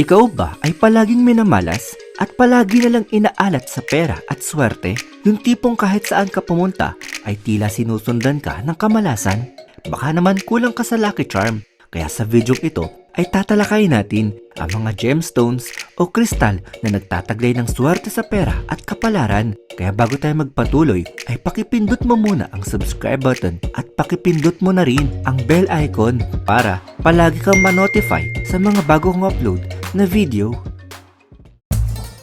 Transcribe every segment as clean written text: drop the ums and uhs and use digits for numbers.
Ikaw ba ay palaging minamalas at palagi na lang inaalat sa pera at swerte? Yung tipong kahit saan ka pumunta ay tila sinusundan ka ng kamalasan? Baka naman kulang ka sa lucky charm. Kaya sa video ito ay tatalakayin natin ang mga gemstones o kristal na nagtataglay ng swerte sa pera at kapalaran. Kaya bago tayo magpatuloy ay pakipindot mo muna ang subscribe button at pakipindot mo na rin ang bell icon para palagi kang ma-notify sa mga bagong upload na video.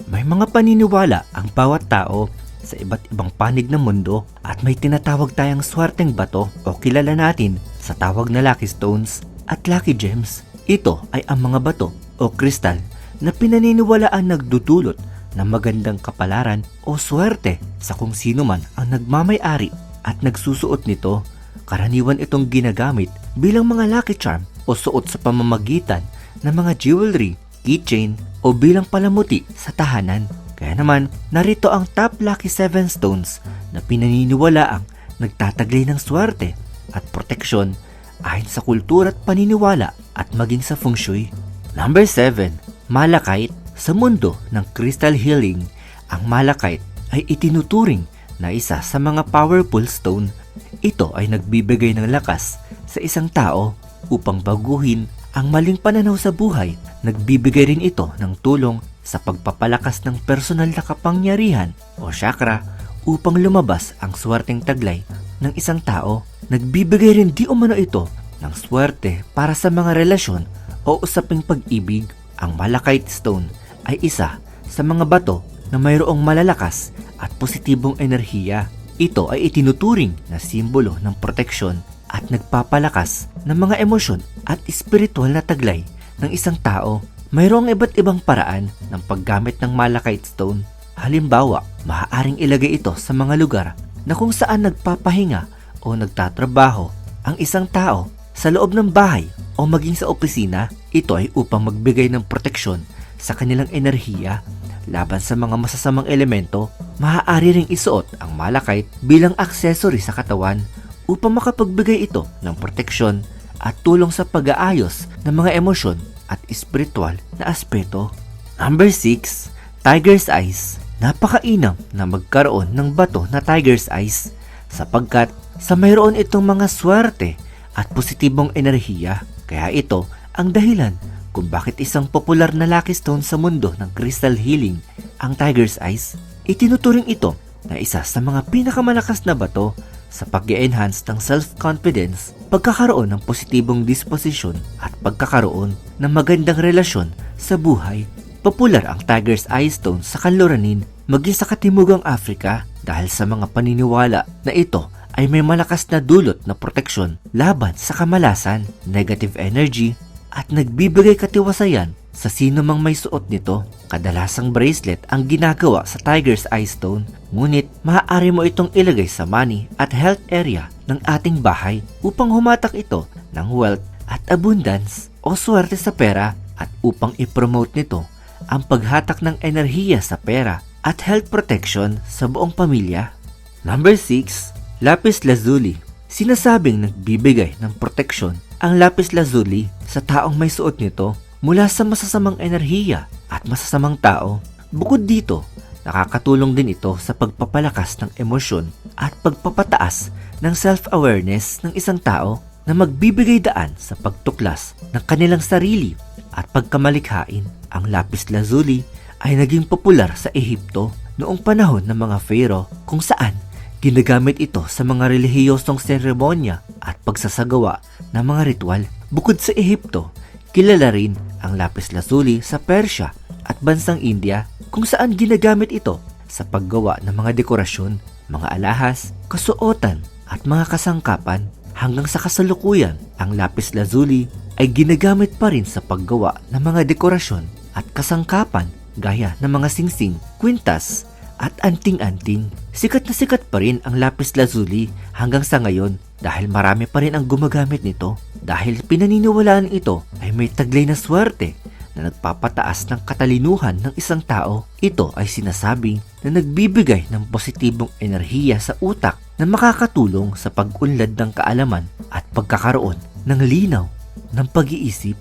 May mga paniniwala ang bawat tao sa iba't ibang panig ng mundo at may tinatawag tayong swerteng bato o kilala natin sa tawag na lucky stones at lucky gems. Ito ay ang mga bato o kristal na pinaniniwalaang nagdudulot ng magandang kapalaran o swerte sa kung sino man ang nagmamay-ari at nagsusuot nito. Karaniwan itong ginagamit bilang mga lucky charm o suot sa pamamagitan ng mga jewelry, keychain o bilang palamuti sa tahanan. Kaya naman, narito ang top lucky 7 stones na pinaniniwalaang nagtataglay ng swerte at proteksyon ayon sa kultura at paniniwala at maging sa feng shui. Number 7. Malachite. Sa mundo ng crystal healing, ang malachite ay itinuturing na isa sa mga powerful stone. Ito ay nagbibigay ng lakas sa isang tao upang baguhin ang maling pananaw sa buhay. Nagbibigay rin ito ng tulong sa pagpapalakas ng personal na kapangyarihan o chakra upang lumabas ang swerteng taglay ng isang tao. Nagbibigay rin di umano ito ng swerte para sa mga relasyon o usaping pag-ibig. Ang malachite stone ay isa sa mga bato na mayroong malalakas at positibong enerhiya. Ito ay itinuturing na simbolo ng proteksyon at nagpapalakas ng mga emosyon at espiritual na taglay ng isang tao. Mayroong iba't ibang paraan ng paggamit ng malachite stone. Halimbawa, maaaring ilagay ito sa mga lugar na kung saan nagpapahinga o nagtatrabaho ang isang tao sa loob ng bahay o maging sa opisina. Ito ay upang magbigay ng proteksyon sa kanilang enerhiya laban sa mga masasamang elemento. Maaari ring isuot ang malachite bilang accessory sa katawan upang makapagbigay ito ng proteksyon at tulong sa pag-aayos ng mga emosyon at espiritual na aspeto. Number 6. Tiger's Eyes. Napakainam na magkaroon ng bato na tiger's eyes sapagkat sa mayroon itong mga swerte at positibong enerhiya. Kaya ito ang dahilan kung bakit isang popular na lucky stone sa mundo ng crystal healing, ang tiger's eyes. Itinuturing ito na isa sa mga pinakamalakas na bato sa pag-enhance ng self-confidence, pagkakaroon ng positibong disposisyon at pagkakaroon ng magandang relasyon sa buhay. Popular ang tiger's eye stone sa kanluranin maging sa katimugang Africa dahil sa mga paniniwala na ito ay may malakas na dulot na proteksyon laban sa kamalasan, negative energy at nagbibigay katiwasayan sa sino mang may suot nito. Kadalasang bracelet ang ginagawa sa tiger's eye stone, ngunit maaari mo itong ilagay sa money at health area ng ating bahay upang humatak ito ng wealth at abundance o swerte sa pera at upang ipromote nito ang paghatak ng enerhiya sa pera at health protection sa buong pamilya. Number 6. Lapis lazuli. Sinasabing nagbibigay ng proteksyon ang lapis lazuli sa taong may suot nito mula sa masasamang enerhiya at masasamang tao. Bukod dito, nakakatulong din ito sa pagpapalakas ng emosyon at pagpapataas ng self-awareness ng isang tao na magbibigay daan sa pagtuklas ng kanilang sarili at pagkamalikhain. Ang lapis lazuli ay naging popular sa Ehipto noong panahon ng mga pharaoh kung saan ginagamit ito sa mga relihiyosong seremonya at pagsasagawa ng mga ritual. Bukod sa Ehipto, kilala rin ang lapis lazuli sa Persya at bansang India kung saan ginagamit ito sa paggawa ng mga dekorasyon, mga alahas, kasuotan at mga kasangkapan. Hanggang sa kasalukuyan, ang lapis lazuli ay ginagamit pa rin sa paggawa ng mga dekorasyon at kasangkapan gaya ng mga singsing, kwintas at anting-anting. Sikat na sikat pa rin ang lapis lazuli hanggang sa ngayon dahil marami pa rin ang gumagamit nito dahil pinaniniwalaan ito ay may taglay na swerte na nagpapataas ng katalinuhan ng isang tao. Ito ay sinasabing na nagbibigay ng positibong enerhiya sa utak na makakatulong sa pag-unlad ng kaalaman at pagkakaroon ng linaw ng pag-iisip.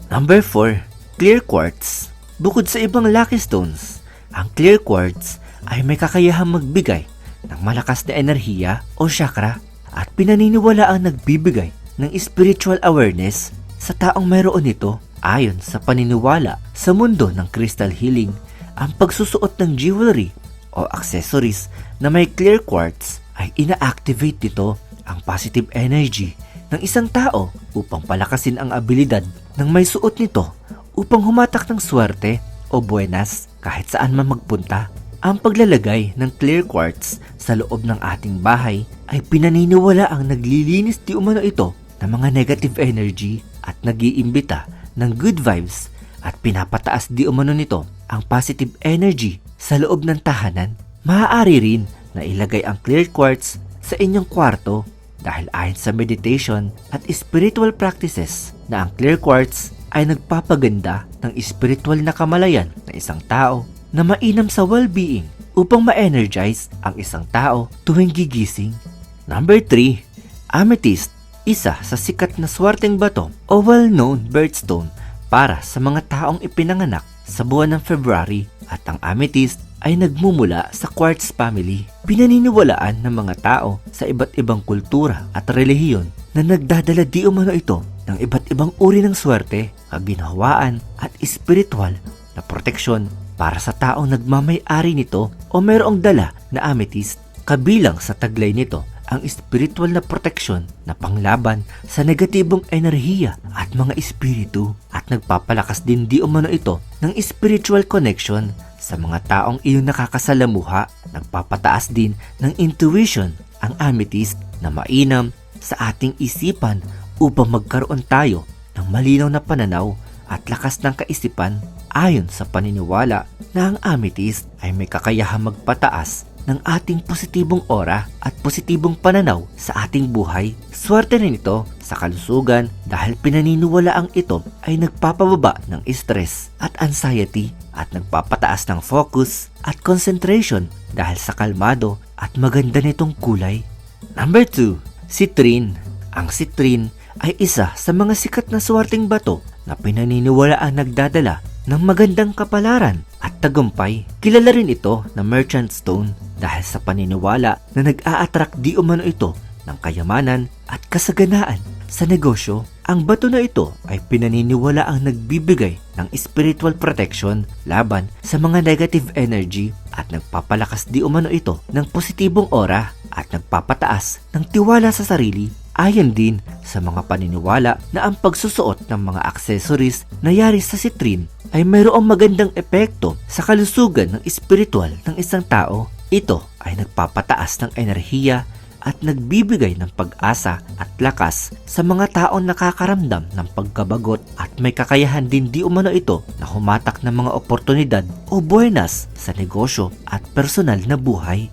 Number 4. Clear quartz. Bukod sa ibang lucky stones, ang clear quartz ay may kakayahang magbigay ng malakas na enerhiya o chakra at pinaniniwala ang nagbibigay ng spiritual awareness sa taong mayroon nito. Ayon sa paniniwala sa mundo ng crystal healing, ang pagsusuot ng jewelry o accessories na may clear quartz ay ina-activate nito ang positive energy ng isang tao upang palakasin ang abilidad ng may suot nito upang humatak ng swerte o buenas kahit saan man magpunta. Ang paglalagay ng clear quartz sa loob ng ating bahay ay pinaniniwala ang naglilinis di umano ito ng mga negative energy at nag-iimbita ng good vibes at pinapataas di umano nito ang positive energy sa loob ng tahanan. Maaari rin na ilagay ang clear quartz sa inyong kwarto dahil ayon sa meditation at spiritual practices na ang clear quartz ay nagpapaganda ng spiritual na kamalayan ng isang tao na mainam sa well-being upang ma-energize ang isang tao tuwing gigising. Number 3. Amethyst. Isa sa sikat na swerteng bato o well-known birthstone para sa mga taong ipinanganak sa buwan ng February, at ang amethyst ay nagmumula sa quartz family. Pinaniniwalaan ng mga tao sa iba't ibang kultura at relihiyon na nagdadala di umano ito ng iba't ibang uri ng swerte, kaginhawaan at spiritual na proteksyon para sa taong nagmamay-ari nito o mayroong dala na amethyst. Kabilang sa taglay nito ang spiritual na proteksyon na panglaban sa negatibong enerhiya at mga espiritu, at nagpapalakas din di umano ito ng spiritual connection sa mga taong iyong nakakasalamuha. Nagpapataas din ng intuition ang amethyst na mainam sa ating isipan upang magkaroon tayo ng malinaw na pananaw at lakas ng kaisipan. Ayon sa paniniwala na ang amethyst ay may kakayahang magpataas ng ating positibong aura at positibong pananaw sa ating buhay. Swerte rin ito sa kalusugan dahil pinaniniwalaang ito ay nagpapababa ng stress at anxiety at nagpapataas ng focus at concentration dahil sa kalmado at maganda nitong kulay. Number 2. Citrine. Ang citrine ay isa sa mga sikat na swerteng bato na pinaniniwalaang nagdadala ng magandang kapalaran at tagumpay. Kilala rin ito na merchant stone dahil sa paniniwala na nag-a-attract di umano ito ng kayamanan at kasaganaan sa negosyo. Ang bato na ito ay pinaniniwala ang nagbibigay ng spiritual protection laban sa mga negative energy at nagpapalakas di umano ito ng positibong aura at nagpapataas ng tiwala sa sarili. Ayon din sa mga paniniwala na ang pagsusuot ng mga accessories na yari sa citrine ay mayroong magandang epekto sa kalusugan ng espiritual ng isang tao. Ito ay nagpapataas ng enerhiya at nagbibigay ng pag-asa at lakas sa mga taong nakakaramdam ng pagkabagot, at may kakayahan din di umano ito na humatak ng mga oportunidad o buenas sa negosyo at personal na buhay.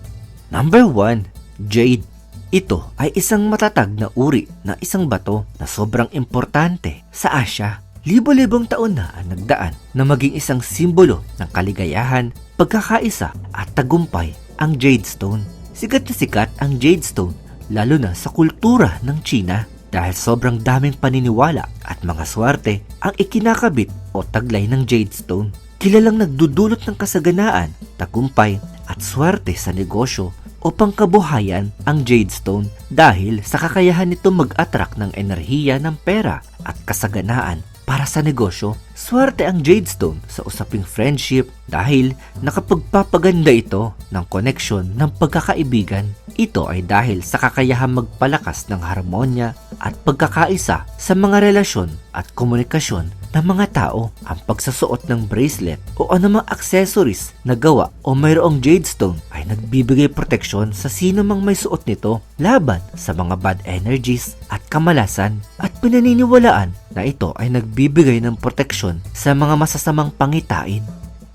Number 1. Jade. Ito ay isang matatag na uri ng isang bato na sobrang importante sa Asya. Libo-libong taon na ang nagdaan na maging isang simbolo ng kaligayahan, pagkakaisa at tagumpay ang jade stone. Sikat na sikat ang jade stone lalo na sa kultura ng China dahil sobrang daming paniniwala at mga swerte ang ikinakabit o taglay ng jade stone. Kilalang nagdudulot ng kasaganaan, tagumpay at swerte sa negosyo o pangkabuhayan ang jade stone dahil sa kakayahan nito mag-attract ng enerhiya ng pera at kasaganaan para sa negosyo. Swerte ang jade stone sa usaping friendship dahil nakapagpapaganda ito ng koneksyon ng pagkakaibigan. Ito ay dahil sa kakayahang magpalakas ng harmonya at pagkakaisa sa mga relasyon at komunikasyon ng mga tao. Ang pagsusuot ng bracelet o anumang accessories na gawa o mayroong jade stone ay nagbibigay proteksyon sa sino mang may suot nito laban sa mga bad energies at kamalasan, at pinaniniwalaan na ito ay nagbibigay ng proteksyon sa mga masasamang pangitain.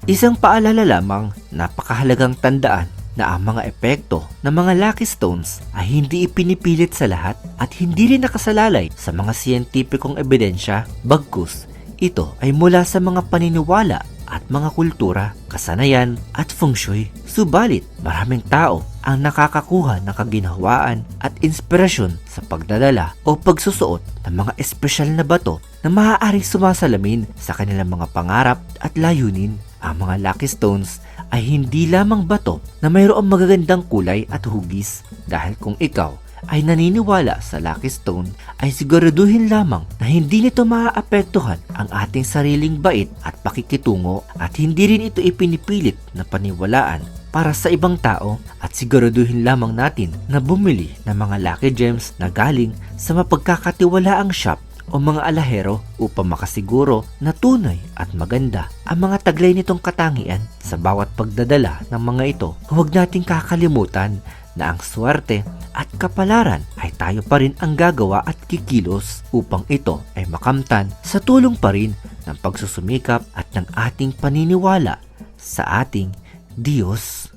Isang paalala lamang, napakahalagang tandaan na ang mga epekto ng mga lucky stones ay hindi ipinipilit sa lahat at hindi rin nakasalalay sa mga siyentipikong ebidensya, bagkus ito ay mula sa mga paniniwala at at mga kultura, kasanayan at feng shui. Subalit, maraming tao ang nakakakuha ng kaginhawaan at inspirasyon sa pagdadala o pagsusuot ng mga espesyal na bato na maaaring sumasalamin sa kanilang mga pangarap at layunin. Ang mga lucky stones ay hindi lamang bato na mayroong magagandang kulay at hugis, dahil kung ikaw ay naniniwala sa lucky stone ay siguraduhin lamang na hindi nito maaapektuhan ang ating sariling bait at pakikitungo, at hindi rin ito ipinipilit na paniwalaan para sa ibang tao, at siguraduhin lamang natin na bumili ng mga lucky gems na galing sa mapagkakatiwalaang shop o mga alahero upang makasiguro na tunay at maganda ang mga taglay nitong katangian. Sa bawat pagdadala ng mga ito, huwag nating kakalimutan na ang swerte at kapalaran ay tayo pa rin ang gagawa at kikilos upang ito ay makamtan, sa tulong pa rin ng pagsusumikap at ng ating paniniwala sa ating Diyos.